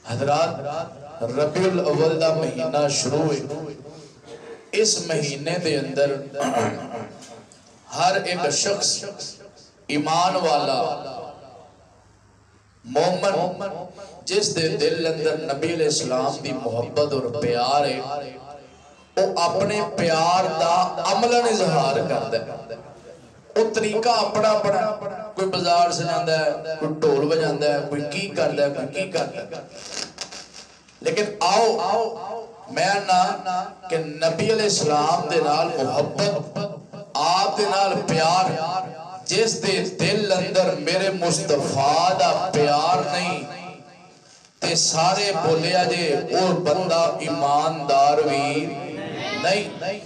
حضرات ربیع الاول دا مہینہ شروع ہے. اس مہینے دے اندر ہر ایک شخص ایمان والا مومن جس دے دل اندر نبی علیہ السلام دی محبت اور پیار ہے وہ اپنے پیار دا عملاً اظہار کرتا ہے. وہ طریقہ اپنا اپنا، کوئی بازار سے جاندہ ہے، کوئی ڈھول بجاندہ ہے، کوئی کی کرتا ہے، کوئی کی کرتا ہے. لیکن آؤ میں نا کہ نبی علیہ السلام دے نال محبت، آپ دے نال پیار، جس دے دل اندر میرے مصطفیٰ دا پیار نہیں تے سارے بولیا جے اور بندہ ایماندار بھی نہیں.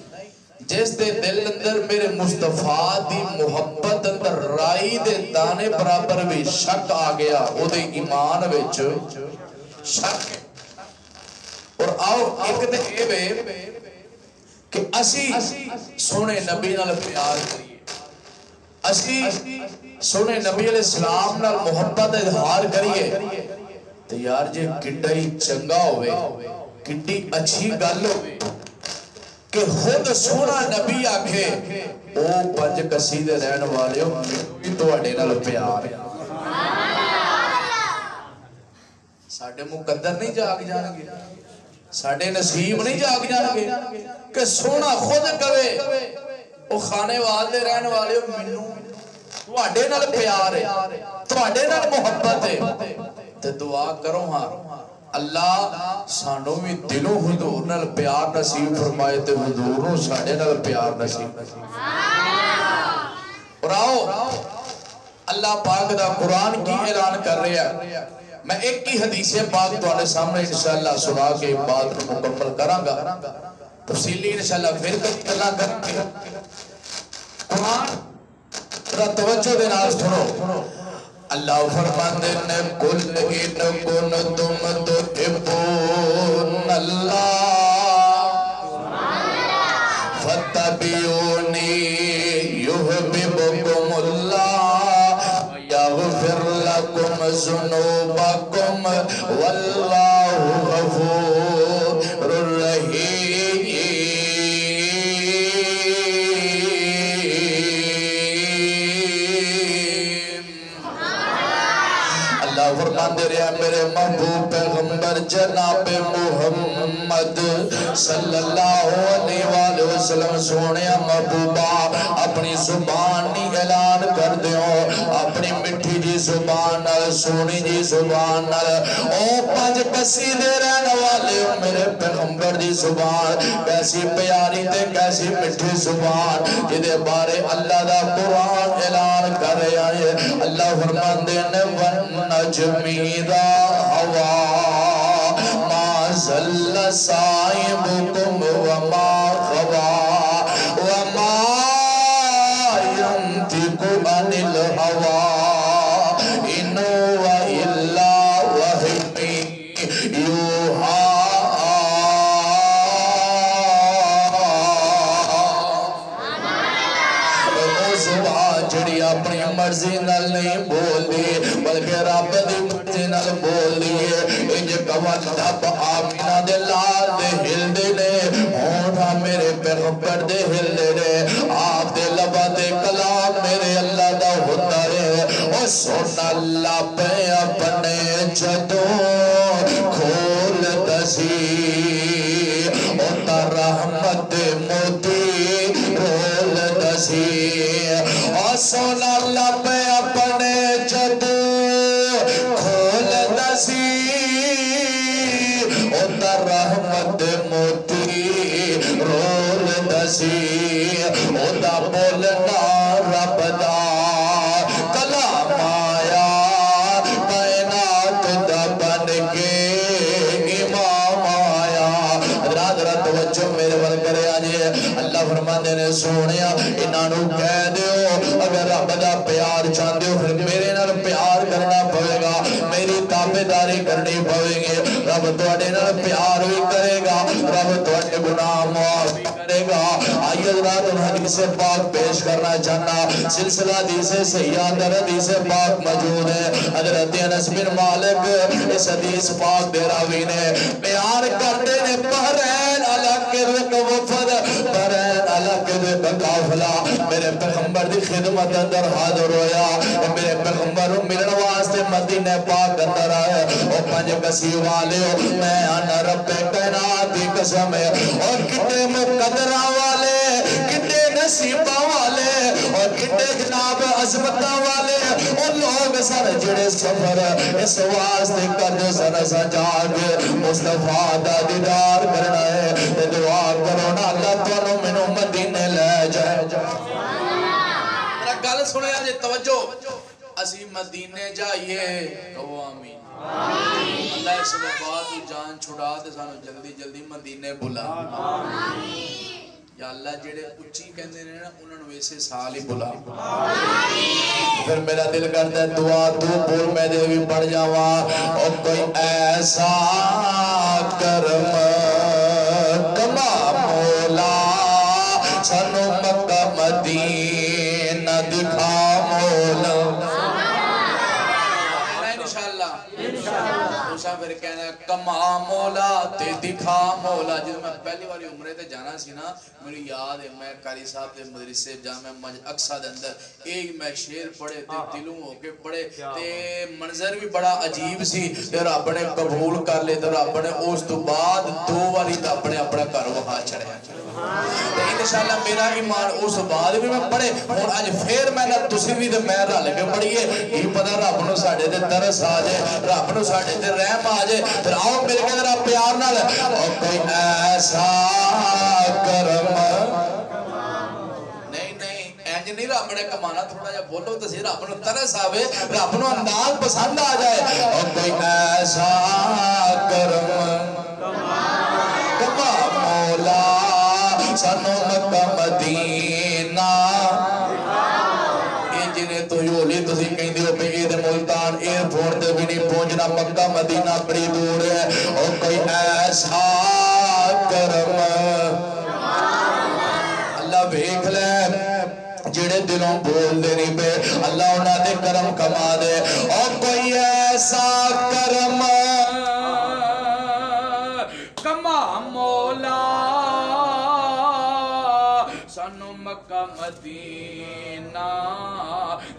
جس دے دل اندر میرے مصطفیٰ دی محبت اندر رائی دے دانے برابر بھی شک آ گیا، او دے ایمان وچ شک. اور آؤ ایک دے اے کہ اسی سونے نبی نال پیار کریے، اسی سونے نبی علیہ السلام نال محبت اظہار کریے. تو یار جے کڈا ہی چنگا ہوئے، کڈی اچھی گل ہوئے کہ خود سونا نبی آکھے او پنج کسی دے رہن والے ہو بھی تو اڈے نال پیار ہے. ساڑھے مقدر نہیں جاگ جانگے، ساڑھے نصیب نہیں جاگ جانگے کہ سونا خود کہے او خانے والے رہن والے ہو منو تو اڈے نال پیار ہے، تو اڈے نال محبت ہے. تو دعا کرو ہاں اللہ سانو بھی دلوں حضور نال پیار نصیب فرمائے تے حضوروں ساڑھے نال پیار نصیب. اور آؤ اللہ پاک دا قرآن کی اعلان کر رہے ہیں. میں ایک کی حدیث پاک تو آنے سامنے انشاءاللہ سنا کے بات مکمل کروں گا، تفصیلی انشاءاللہ پھر اللہ کریں گے. قرآن را توجہ دے نال سنو. اللہ فرماندے نے کل ان کن تم تحبون اللہ فتبعونی یحببکم اللہ یغفر لکم ذنوبکم واللہ غفور رحیم. فرمان دے رہا میرے محبوب پیغمبر جناب محمد صلی اللہ علیہ وآلہ وسلم سونے محبوبہ اپنی زبان نہیں اعلان کر دیو، اپنی مٹھی جی زبان سونی جی زبان او پانچ کسی دے رہنے والے میرے پیغمبر دی زبان کیسی پیاری تے کیسی مٹھی زبان جدے بارے اللہ دا قرآن اعلان کر رہا ہے. اللہ فرمان دینے ونجمی دا ہوا ما زل صائبکم وما غوا وما ينطق عن الهوى إن هو إلا وحي يوحى. جڑی اپنی مرضی نال نہیں بول دی بلکہ رب دی مرضی نال بول دی ہے. انج کون دب آمینہ دے لال دے ہل دے نے ہونا میرے پیغمبر دے ہل دے نے آپ دے لبا دے کلام میرے اللہ دا ہوتا ہے. او سونا اللہ پہ اپنے جدوں کھول دسی او تا رحمت موتی رول دسی. سونا اللہ پہ اپنے جد کھول دسی او در رحمت موتی رول دسی او دا بولنا رب دا کلام آیا کائنات دا بن کے امام آیا. حضرات را توجہ میرے ور کرے آجے. اللہ فرماندے نے سونیا انہوں کہہ دیو اگر رب دا پیار چاہتے ہو پھر میرے نال پیار کرنا پڑے گا، میری تابعداری کرنی پڑے گی. رب تواڈے نال پیار بھی کرے گا، رب تواڈے گناہ معاف بھی کرے گا. آئیے حضرات ان حدیث پاک پیش کرنا چاہنا. سلسلہ حدیث صحیح اندر حدیث پاک موجود ہے. حضرت انس بن مالک اس حدیث پاک دے راوی نے بیان کرتے نے بحرین علاقے کے وفد بحرین علاقے کے قافلہ میرے پیغمبر دی خدمت اندر حاضر ہویا. میرے پیغمبر ملن واسطے مدینہ پاک اندر آئے. او پنج کسی والے میں انا رب کائنات دی قسم ہے. اور کتنے مقدرہ والے کتنے نصیبہ والے اور کتنے جناب عظمتہ والے اور لوگ سن جڑے سفر اس واسطے کرنے سن سجاگ مصطفیٰ دا دیدار کرنا ہے. دعا کرو نا اللہ تو منو مدینے لے جائے. میرا گل سنے آجے توجہ اسی مدینے جائیے کہو آمین. اللہ اس بعد جان چھڑا دے سانو جلدی جلدی مدینے بلا. یا اللہ جڑے اچھی کہندے نے نا انہاں نوں ویسے سال ہی بلا. پھر میرا دل کرتا ہے دعا تو بول میں دے بھی پڑھ جاواں. او کوئی ایسا کرم کما مولا سانو مکہ مدینہ دکھا مولا. پھر کہنا ہے کما مولا تے دکھا مولا. جب میں پہلی باری عمرے تے جانا سی نا میری یاد ہے میں قاری صاحب دے مدرسے جامع مسجد اقصی دے اندر ایک میں شعر پڑھے تے دلوں ہو کے پڑھے تے منظر بھی بڑا عجیب سی تے رب نے قبول کر لے تے رب نے اس تو بعد دو باری تے اپنے اپنا گھر وہاں چڑھیا. انشاءاللہ میرا ایمان اس بعد بھی میں پڑھے اور آج پھر میں نہ تسی بھی تے میں رل کے پڑھیے. یہ پتہ رب نو ساڈے تے ترس آ جائے رب نو ساڈے تے رحم آ جائے. پھر آؤ مل کے ذرا پیار نال او کوئی ایسا کرم نہیں رب نے کمانا تھوڑا جا بولو تو سی رب نو ترس آوے رب نو انداز پسند آ جائے. اور کوئی ایسا کرم کما مولا سانو مکہ مدینہ. یہ جنہیں تو یولی تو سی کہیں دیو پہ اید ملتان ایئرپورٹ دے بھی نہیں پہنچنا مکہ مدینہ بڑی دور ہے. اور کوئی ایسا کرم اللہ بھیکھ لے جڑے دلوں بول دے نہیں پہ اللہ انہاں دے کرم کما دے. اور کوئی ایسا کرم کما مولا سانو مکہ مدینہ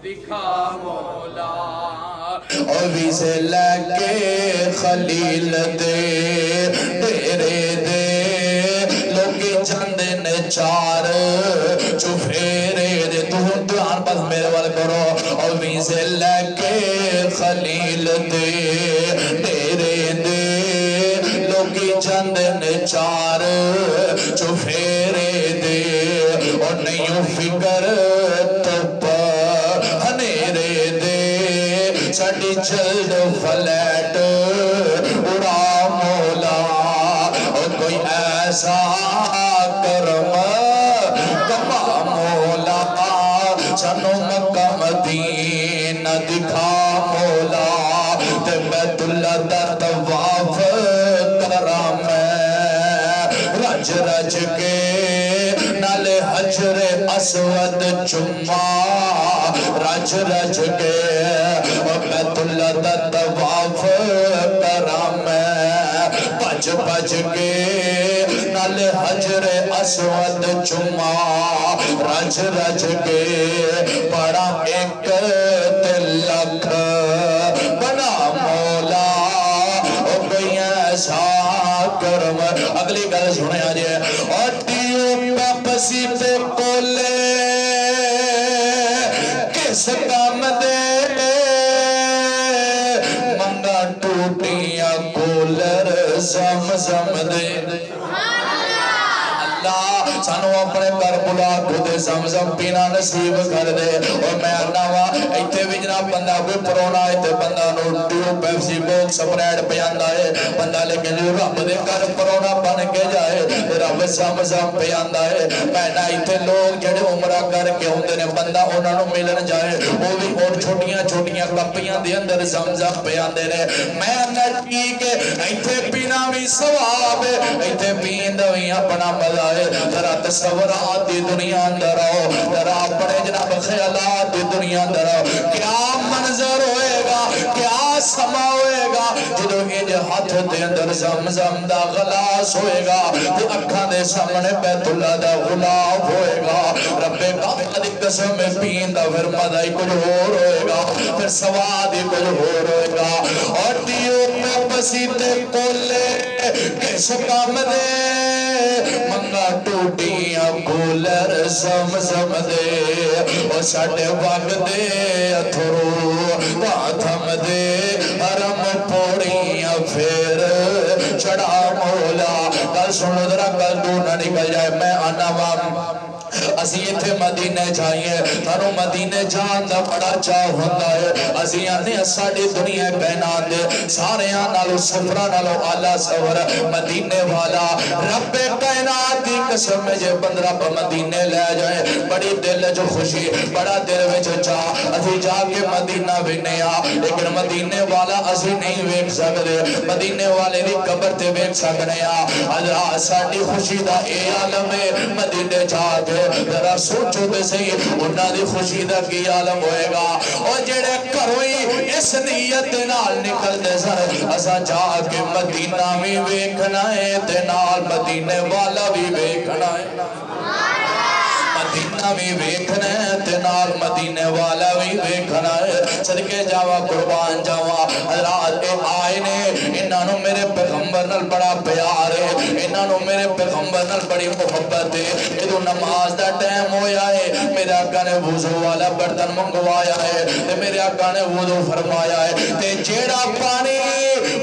دکھا مولا. اور ویسے لے کے خلیل دے تیرے دے لوگی چندے نے چار چفیرے دے. تو دھیان بس میرے وال کرو. اور ویسے لے کے خلیل دے تیرے دے لوگی چندے نے چار چفیرے دے. اور نہیں فکر تب ہنیرے دے ساڑی جلد فلیٹ اڑا مولا. اور کوئی ایسا کرم کما مولا سانو مکہ مدینہ دکھا مولا. تے بیت اللہ دا طواف کرا میں رج رج کے نالے حجر اسود چما رج رج کے. بیت اللہ دا طواف کرا میں بج بج کے نالے حجر اسود چما رج رج کے. بڑا ایک تلک بنا مولا. او کوئی ایسا کرم. اگلی گل سنے آجے. اور دیو پیپسی پہ کولے کس کام دے منگا ٹوٹیاں کولر زمزم دے. اللہ سانو اپنے گھر بلا خودے زمزم پینا نصیب کر دے. اور میں آناوا ایتھے بھی جناب بندہ کوئی پرونا ایتھے بندہ نو ڈیو پیپسی کوک سپریڈ پیاندا ہے بندہ لیکن جو رب دے گھر پرونا بن کے جائے رب زمزم پیاندا ہے. میں نہ ایتھے لوگ جڑے عمرہ کر کے ہوندے نے بندہ انہاں نو ملن جائے وہ بھی اور چھوٹیاں چھوٹیاں کپیاں دے اندر زمزم پیاندے نے. میں نہ ٹھیک ہے ایتھے پینا بھی ثواب ہے ایتھے پین دا بھی اپنا مزہ ہے. ذرا تصورات دی دنیا اندر آؤ، ذرا اپنے جناب خیالات دی دنیا اندر آؤ. کیا منظر ہوئے گا، کیا سما ہوئے گا جدو انج ہاتھ دے اندر زمزم دا غلاس ہوئے گا تے اکھاں دے سامنے بیت اللہ دا غلاف ہوئے گا. رب کعبہ دی قسم پین دا پھر مزہ ہی کچھ اور ہوئے گا، پھر سواد ہی کچھ اور ہوئے گا. اور دیو پہ بسیتے کولے کس کام دے منگا ٹوٹیاں کولر زمزم دے اور ساڑھے وقت دے اتھرو تھم دے حرم پوڑیاں پھر چڑھا مولا. کل سنو درہ کل دونہ نکل جائے میں آنا وام اسی اتھے مدینے جائیے تھانو مدینے جان دا بڑا چاہ ہوتا ہے. اسی آنے ساڑی دنیا کائنات دے سارے آنالو سفرہ نالو آلہ سور مدینے والا رب کائنات دی قسم میں جے بندرہ پا مدینے لے جائے بڑی دل جو خوشی بڑا دل وچ چاہ اسی جا کے مدینہ بھی نہیں آ. لیکن مدینے والا اسی نہیں ویک سکتے، مدینے والے دی قبر تے ویک سکنے آ. اللہ ساڑی خوشی دا اے عالم ہے مدینے جا کے ذرا سوچو تے صحیح انہاں دی خوشی دا کی عالم ہوئے گا. اور جڑے گھروئی اس نیت نال نکل دے سن اسا جا کے مدینہ بھی ویکھنا ہے تے نال مدینے والا بھی ویکھنا ہے، مدینہ بھی ویکھنا ہے تے نال مدینے والا بھی ویکھنا ہے. صدقے جاوا قربان جاوا حضرات اے آئے نے انہاں نو میرے پیغمبر نال بڑا پیار ہے، انہاں نو میرے پیغمبر نال بڑی محبت ہے. جدو نماز دا ٹائم ہویا ہے میرے آقا نے وضو والا برتن منگوایا ہے تے میرے آقا نے وضو فرمایا ہے تے جیڑا پانی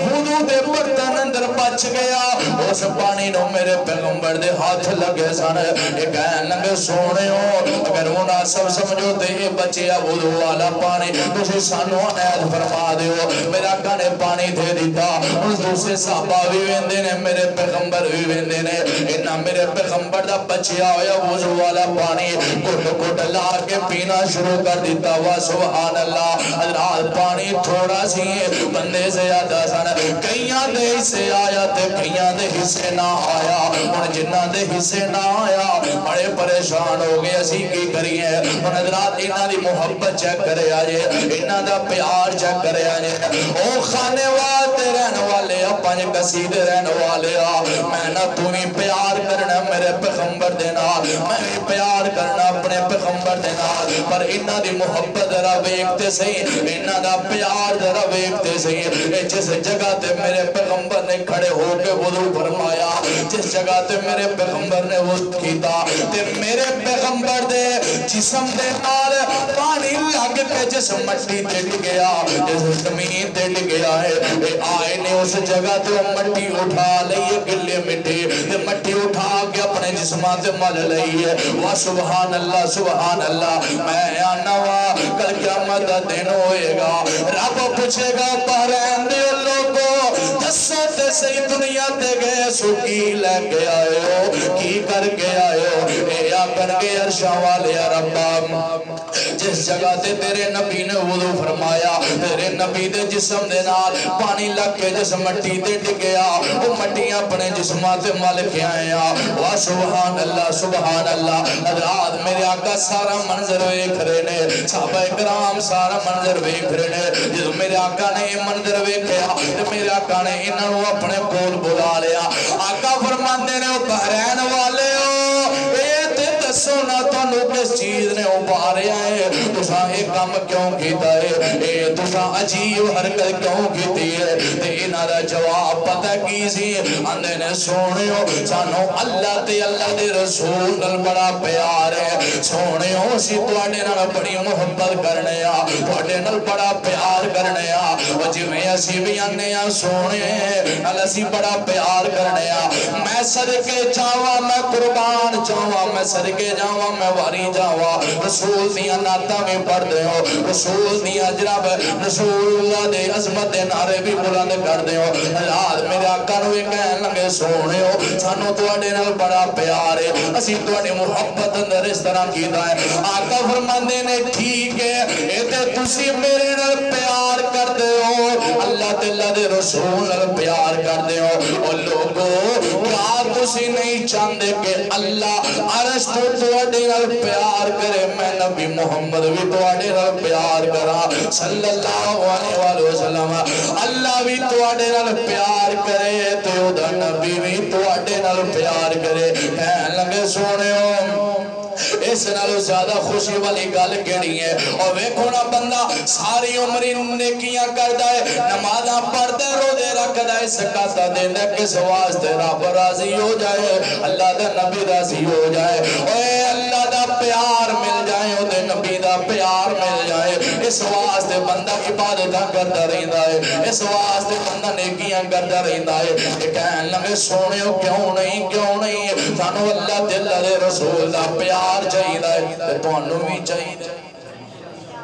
وضو دے برتن اندر بچ گیا اس پانی نو میرے پیغمبر دے ہاتھ لگے سن. اے کہن لگے سونے ہو اگر مناسب سمجھو تے یہ بچیا وضو والا پانی تسی سانو عنایت فرما دیو. میرے آقا نے پانی دے دیتا. ان دوسرے صحابہ بھی ویندے نے میرے پیغمبر بھی ویندے نے. انہاں میرے پیغمبر دا بچیا ہویا وضو والا پانی گھٹ گھٹ لا کے پینا شروع کر دیتا. وا سبحان اللہ. حضرات پانی تھوڑا سی بندے زیادہ سن، کئیاں دے حصے آیا تے کئیاں دے حصے نہ آیا. اور جنہ دے حصے نہ آیا بڑے پریشان ہو گئے اسی کی کریے. اور حضرات انہاں دی محبت چیک کرے آجے، انہاں دا پیار چیک کرے آجے. او خانے والے رہن والے پانچ قصیدے رہن والے میں نہ تمہیں پیار کرنا میرے پیغمبر دے نال، میں بھی پیار کرنا اپنے پیغمبر دے نال. پر انہاں دی محبت ذرا ویکھتے صحیح، انہاں دا پیار ذرا ویکھتے صحیح. جس جگہ تے میرے پیغمبر نے کھڑے ہو کے وضو فرمایا، جس جگہ تے میرے پیغمبر نے وضو کیتا تے میرے پیغمبر دے جسم دے نال پانی لگ کے جس مٹی تے گیا جس زمین تے گیا ہے. اے آئے نے اس جگہ تے مٹی اٹھا لئی گلے مٹی تے مٹی اٹھا کے اپنے جسماں تے مل لئی ہے. وا سبحان اللہ سبحان اللہ. میں آنا وا کل قیامت دا دن ہوئے گا رب پوچھے گا بحرین دے لوگوں دسو تے صحیح دنیا تے گئے سو کی لے کے آئے ہو کی کر کے آئے ہو. اے آکر کے عرشاں والے ربا جس جگہ تے تیرے نبی نے وضو فرمایا تیرے نبی دے جسم دے نال پانی لگ کے جس مٹی تے ڈگیا وہ مٹی اپنے جسماں تے مل کے آئے وا سبحان اللہ سبحان اللہ. حضرات میرے آقا سارا منظر ویکھ رہے نے، صحابہ کرام سارا منظر ویکھ رہے نے. جدو میرے آقا نے یہ منظر ویکھیا تے میرے آقا نے انہاں نوں اپنے کول بلا لیا. آقا فرماندے نے او بحرین والے دسو نہ تانوں کس چیز نے ابھاریا ہے، تساں ایک کام کیوں کیتا ہے، اے تساں عجیب حرکت کیوں کیتی ہے. تے انہاں دا جواب پتہ کی سی، آندے نے سونیو سانوں اللہ تے اللہ دے رسول نال بڑا پیار ہے. سونیو اسی تواڈے نال بڑی محبت کرنے آ، تواڈے نال بڑا پیار کرنے آ. او جویں اسی بھی آنے آ سونے نال اسی بڑا پیار کرنے آ. میں صدقے جاواں میں قربان جاواں میں صدقے جاواں میں واری جاواں. رسول دیاں نعتاں بھی پڑھ دے ہو، رسول دیاں جناب رسول اللہ دے عظمت دے نعرے بھی بلند کر دے ہو. حضرات میرے آقا نوں یہ کہن لگے سونے ہو سانوں تواڈے نال بڑا پیار ہے، اسی تواڈی محبت اندر اس طرح کیتا ہے. آقا فرماندے نے ٹھیک ہے اے تے تسی میرے نال پیار کر کرتے ہو اللہ تے اللہ دے رسول پیار کرتے ہو اور لوگو کیا تسی نہیں چاہتے کہ اللہ عرش تو تواڈے نال پیار کرے میں نبی محمد بھی تواڈے نال پیار کرا صلی اللہ علیہ وسلم اللہ بھی تواڈے نال پیار کرے تے او دا نبی بھی تواڈے نال پیار کرے کہن لگے سونےو اس نالو زیادہ خوشی والی گل کیڑی ہے اور ویکھو نا بندہ ساری عمر نیکیاں کردا ہے نمازاں پڑھدا ہے روزے رکھدا ہے زکات دیندا ہے کس واسطے رب راضی ہو جائے اللہ دا نبی راضی ہو جائے اوے اللہ دا پیار مل جائے او دے نبی دا پیار مل جائے اس واسطے بندہ عبادتاں کردا رہندا ہے اس واسطے بندہ نیکیاں کردا رہندا ہے کہ کہن لگے سونےو کیوں نہیں سانو اللہ تے اللہ دے رسول دا پیار چاہیے تے تانوں بھی چاہیے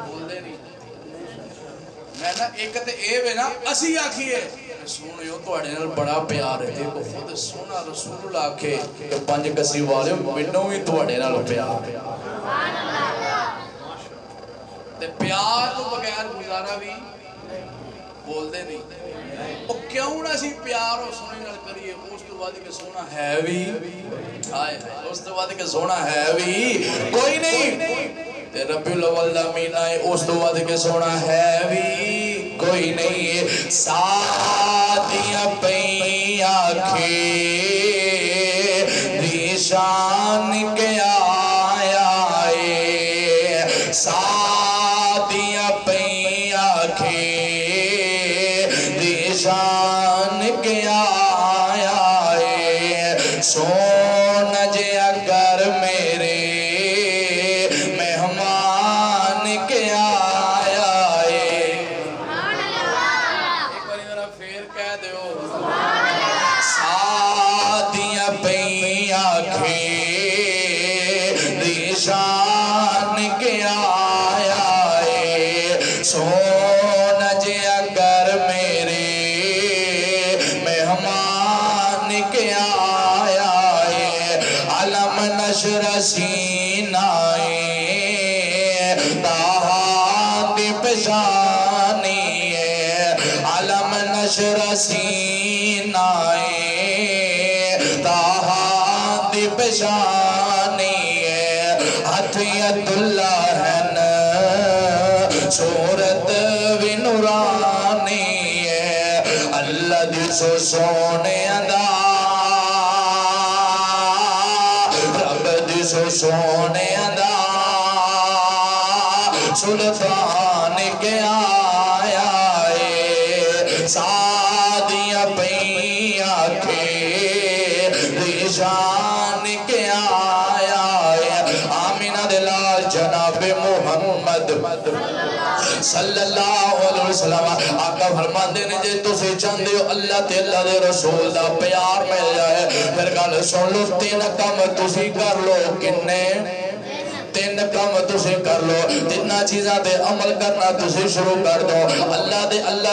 بولدے نہیں میں نا ایک تے اے وے نا اسی آکھیے سونیو تواڈے نال بڑا پیار ہے تے خود سونا رسول اللہ آکھے کہ پنج کسی والے مینوں بھی تواڈے نال پیار ہے سبحان اللہ تے پیار تو بغیر گزارا بھی بولدے نہیں او کیوں نہ سی پیار او سونے نال کریے اس تو بعد کہ سونا ہے بھی ہائے اس تو بعد کہ سونا ہے بھی کوئی نہیں تے ربی الاول دا مہینہ ہے اس تو بعد کہ سونا ہے بھی کوئی نہیں ساتیاں پئی آکھے دیشان کے آیا ہے ساتیاں پئی آکھے دیشان کے آیا ہے سون جے اگر میرے مہمان کے آیا ہے ایک باری ذرا پھر کہہ دیو ساتیاں پئی آکھے دیشان کے آیا ہے سون جے اگر میرے مہمان کے آیا ہے علم نشر سینائے تاہا دی پشانی ہے علم نشر سینائے تاہا دی پشانی ہے حتیت اللہ ہے صورت بھی نورانی ہے اللہ دی سو سونے ادا رب دی سو سونے ادا سلطان کے آیا ہے سادیاں پئی آکھے دیشان کے آیا ہے آمینہ دلال جناب محمد صلی اللہ علیہ وسلم آقا فرماندے نے جے تسی چاہندے ہو اللہ تے اللہ دے رسول دا پیار مل جائے پھر گل سن لو تین کم تسی کر لو کنے تین کم تسی کر لو تینہ چیزاں دے عمل کرنا تسی شروع کر دو اللہ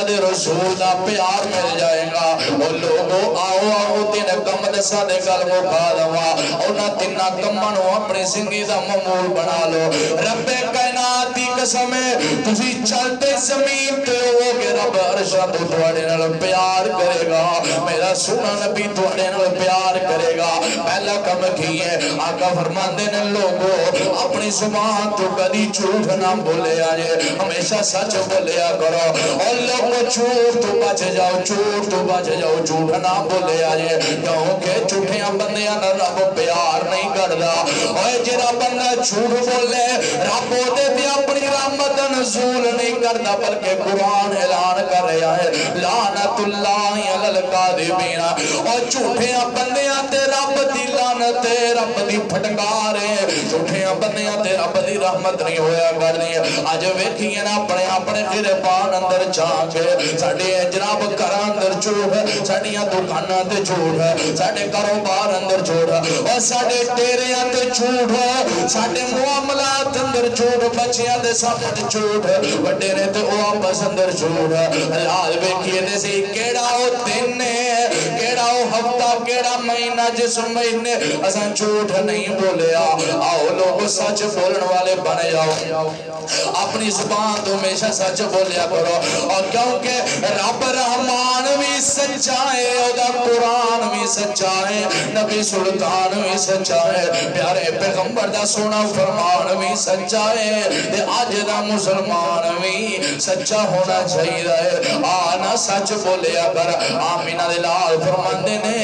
دے رسول دا پیار مل جائے گا اور لوگو آؤ تین کم دسا دے گل مکا دوا اونا تینہ کمانو اپنے زندگی دا معمول بنا لو رب کائنات دی قسم ہے تسی چلتے زمین تے ہو کہ رب عرشہ تو تواڈے نال پیار کرے گا میرا سونا نبی تواڈے نال پیار کرے گا پہلا کم کی ہے آقا فرماندے نے لوگو اپنی زبان تو کدی جھوٹ نہ بولے آجے ہمیشہ سچ بولے کرو اور لوگو جھوٹ تو بچ جاؤ جھوٹ نہ بولے آجے کیونکہ جھوٹیاں بندیاں نہ رب پیار نہیں کردا اور جڑا بندہ جھوٹ بولے رب دے تے اپنی رحمت نزول نہیں کردا بلکہ قرآن اعلان کر رہا ہے لعنت اللہ علی الکاذبین اور جھوٹیاں بندیاں تے رب دی لعنت رب دی پھٹکار ہے جھوٹیاں بندیاں تے رب دی رحمت نہیں ہویا کرنی اج ویکھیے نا اپنے گربان اندر جا کے ساڈے جناب گھراں اندر جھوٹ ساڈیاں دکاناں تے جھوٹ ساڈے کاروبار اندر جھوٹ اور ساڈے ڈیریاں تے جھوٹ ساڈے معاملات اندر جھوٹ بچیاں دے سامنے جھوٹ وڈے نے تے او آپس اندر جھوٹ لال ویکھیے نے سی کیڑا او دن ہے کیڑا او ہفتہ کیڑا مہینہ جس مہینے اساں جھوٹ نہیں بولیا آؤ لوگ سچ بولن والے بن جاؤ اپنی زبان تو ہمیشہ سچ بولیا کرو اور کیونکہ رب رحمان بھی سچا ہے اور قرآن بھی سچا ہے نبی سلطان بھی سچا ہے پیارے پیغمبر دا سونا فرمان بھی سچا ہے تے آج دا مسلمان بھی سچا ہونا چاہیے آنا سچ بولیا کر آمینہ دلال فرماندے نے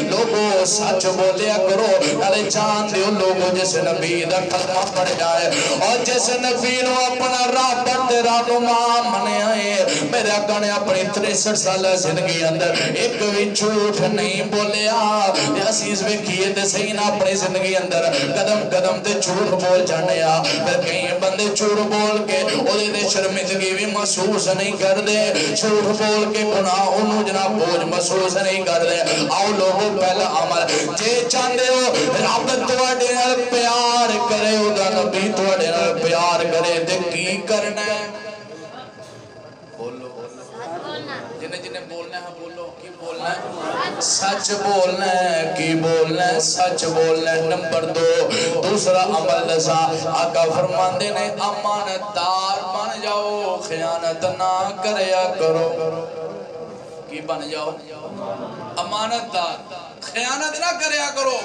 لوگوں سچ بولیا کرو نالے جان دیو لوگوں جس نبی دا کلمہ پڑھ جائے اور جس نبی نو اپنا رابط رہنما منے آئے میرے آقا نے اپنی 63 سالہ زندگی اندر ایک بھی جھوٹ نہیں بولیا عزیز میں کیے تے صحیح نہ اپنی زندگی اندر قدم قدم تے جھوٹ بول جانے پھر کئی بندے جھوٹ بول کے اوہدے تے شرمندگی بھی محسوس نہیں کر دے جھوٹ بول کے گناہ انہوں جناب بوجھ محسوس نہیں کر دے آؤ لوگوں پہلا عمل جے چاندے ہو رب تواڈے نال پیار کرے اودا نبی تواڈے نال پیار کرے تے کی کرنا ہے بولو جنہیں جنہیں بولنا ہے بولو کی بولنا ہے سچ بولنا ہے کی بولنا ہے سچ بولنا ہے نمبر 2 دوسرا عمل دسا آقا فرماندے نے امانتدار بن جاؤ خیانت نہ کریا کرو کی بن جاؤ امانتدار خیانت نہ کریا کرو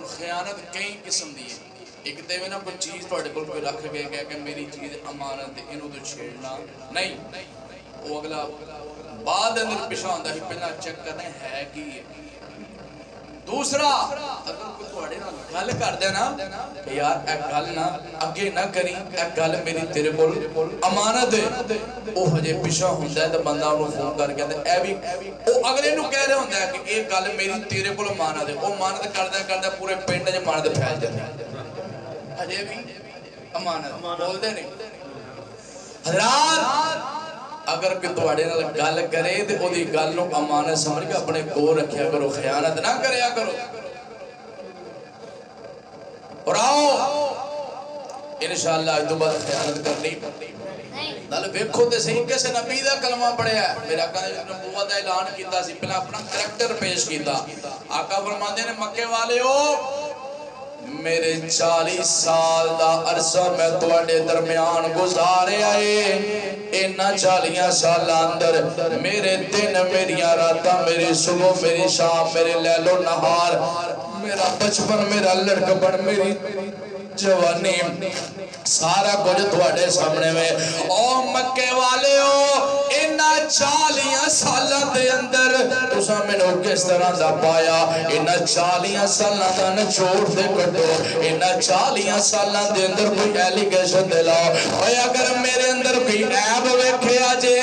خیانت کئی قسم دی ہے ایک تے میں نا کوئی چیز تو اڈکل کوئی رکھ گئے کہ میری چیز امانت ہے انہوں تو چھیڑنا نہیں وہ اگلا بعد اندر پیشہ ہوندہ ہی پہلا چیک کرنے ہے کی دوسرا اگر کوئی توڑے نا گل کر دے نا کہ یار ایک گل نا اگے نہ کری ایک گل میری تیرے بول امانت ہے وہ ہجے پیشہ ہوندہ ہے تو بندہ انہوں فون کر کے اے بھی وہ اگلے نو کہہ رہے ہوندہ ہے کہ ایک گل میری تیرے بول امانت ہے وہ امانت کردہ پورے پینڈ جے امانت پھیل جاتے ہجے بھی امانت بول دے نہیں حضرات اگر کہ توڑے نہ گل کرے تے او دی گل نو امانت سمجھ کے اپنے کو رکھیا کرو خیانت نہ کریا کرو اور آؤ انشاءاللہ اس تو بعد خیانت کرنی نال ویکھو تے صحیح کیسے نبی دا کلمہ پڑھیا ہے میرا آقا نے نبوت دا اعلان کیتا سی پہلا اپنا کریکٹر پیش کیتا آقا فرماندے نے مکے والے ہو میرے 40 سال دا عرصہ میں تواڈے درمیان گزارے آئے اینا 40 سال اندر میرے دن میریاں راتاں میری صبح میری شام میرے لیل و نہار میرا بچپن میرا لڑکپن میری جوانی سارا کچھ تواڈے سامنے میں او مکے والے ہو اینا 40 سالاں دے اندر تساں مینوں کس طرح دا پایا اینا 40 سالاں دا نچوڑ دے کڈو اینا 40 سالاں دے اندر کوئی ایلیگیشن دے لاؤ اوے اگر میرے اندر کوئی عیب ویکھیا جے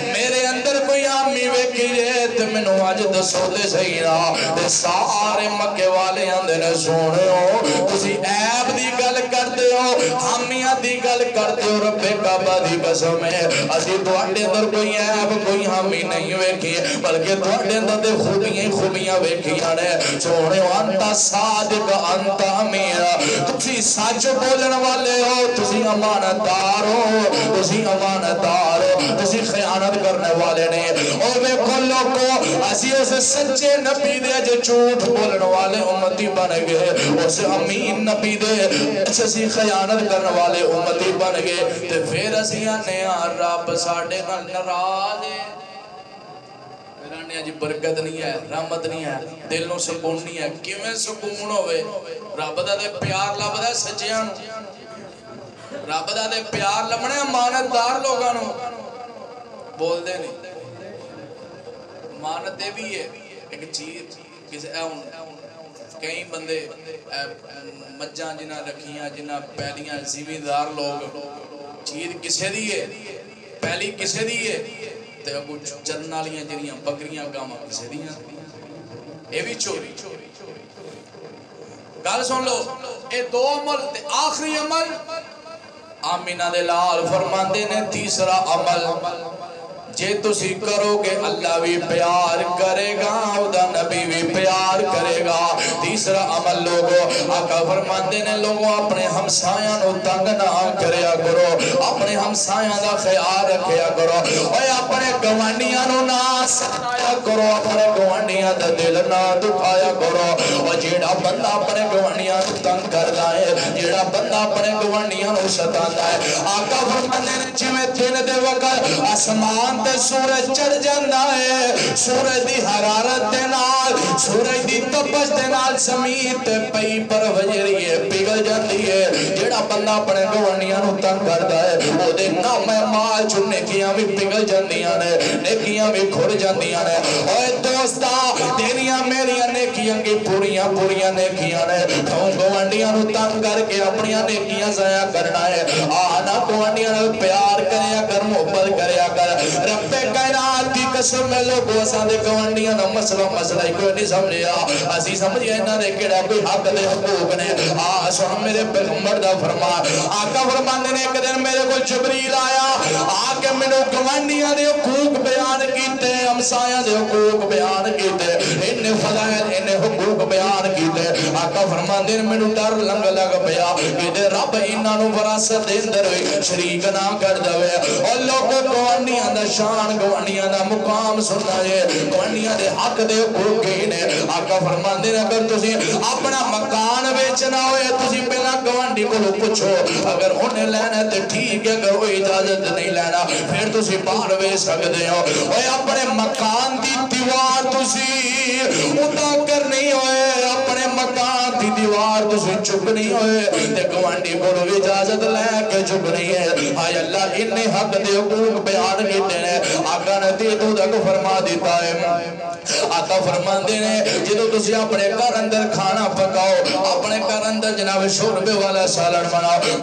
میرے اندر کوئی آمی ویکھی جے تے مینوں اج دسو تے صحیح نا تے سارے مکے والے آندے نے سونیو تسی عیب دی گل کردے ہو حامیاں دی گل کردے ہو رب کعبہ دی قسم ہے اسی تواڈے اندر کوئی عیب کوئی حامی نہیں ویکھی بلکہ تواڈے اندر تے خوبیاں ویکھیاں نے سونیو انت صادق انت امین تسی سچ بولن والے ہو تسی امانتدار ہو تسی امانتدار ہو تسی خیانت کرنے والے نے او ویکھو لوگو اسی اس سچے نبی دے جو جھوٹ بولن والے امتی بن گئے اس امین نبی دے اسی خیانت کرنے والے امتی بن گئے تے پھر اسی آنے رب ساڑھے ناراض ہے میرا جی برکت نہیں ہے رحمت نہیں ہے دل نو سکون نہیں ہے کیویں سکون ہوئے رب دا دے پیار لب دا سچیاں رب دا دے پیار لبنے امانتدار لوگاں نو بول دے نہیں امانت دے بھی ہے ایک چیز کسی کئی بندے مجھاں جنہ رکھیاں جنہ پہلیاں زمیندار لوگ چیز کسے دیئے پہلی کسے دیئے تے اگو چرن والیاں جنیاں بکریاں گاما کسے دیاں اے بھی چوری گل سن لو اے دو عمل تے آخری عمل آمینہ دے لال فرماندے نے تیسرا عمل جے تسی کرو گے اللہ بھی پیار کرے گا اودا نبی بھی پیار کرے گا تیسرا عمل لوگو آقا فرماندے نے لوگوں اپنے ہمسایاں نو تنگ نہ کریا کرو اپنے ہمسایاں دا خیال رکھیا کرو اور اپنے گوانیاں نو نہ احسان آیا کرو اپنے گوانڈیاں دا دل نہ دکھایا کرو اور جیڑا بندہ اپنے گوانڈیاں نو تنگ کردا ہے جیڑا بندہ اپنے گوانڈیاں نو ستاندا ہے آقا فرماندے نے جویں دن دے وقت آسمان تے سورج چڑھ جاندا ہے سورج دی حرارت دے نال سورج دی تپش دے نال زمین تے پئی پر وجری ہے پگھل جاندی ہے جیڑا بندہ اپنے گوانڈیاں نو تنگ کردا ہے او دے نام مال چ نیکیاں وی پگھل جاندیاں نے نیکیاں وی کھڑ جاندیاں نے اوے دوستا تیریاں میریاں نیکیاں کی پوریاں نیکیاں نے تو گوانڈیاں نو تنگ کر کے اپنی نیکیاں ضائع کرنا ہے آنا گوانڈیاں نال پیار کریا کر محبت کریا کر رب کائنات دی قسم میں لوگوں اساں دے گوانڈیاں دا مسئلہ ہی کوئی نہیں سمجھیا اسی سمجھے انہاں دے کیڑا کوئی حق دے حقوق نے سن میرے پیغمبر دا فرمان آقا فرماندے نے ایک دن میرے کو جبریل آیا آ کے مینوں گوانڈیاں دے حقوق بیان کیتے ہمسایاں دے حقوق بیان کیتے انہیں فضائل انہیں حقوق بیان کیتے آقا فرماندے نے مینوں ڈر لگ پیا کہ رب انہاں نو وراثت دے اندر شریک نہ کر دے اور لوگوں گوانڈیاں دا شان گوانڈیاں دا مقام سننا ہے گوانڈیاں دے حق دے حقوق نے آقا فرماندے نے اگر تسی اپنا مکان بیچنا ہوئے تسی پہلا گوانڈی کو پوچھو اگر انہیں لینا تے ٹھیک ہے اگر وہ اجازت نہیں لینا پھر تسی باہر بیچ سکتے ہو اور اپنے مکان دی دیوار تسی ادا کرنی ہوئے اپنے مکان دی دیوار تسی چکنی ہوئے تے گوانڈی کو اجازت لے کے چکنی ہے آئے اللہ انہیں حق دے حقوق بیان کیتے ہیں آقا نے دیدو تک فرما دیتا ہے آقا فرماندے نے جدو تسی اپنے گھر اندر کھانا پکاؤ اپنے گھر اندر جناب شوربے والا سالن بناؤ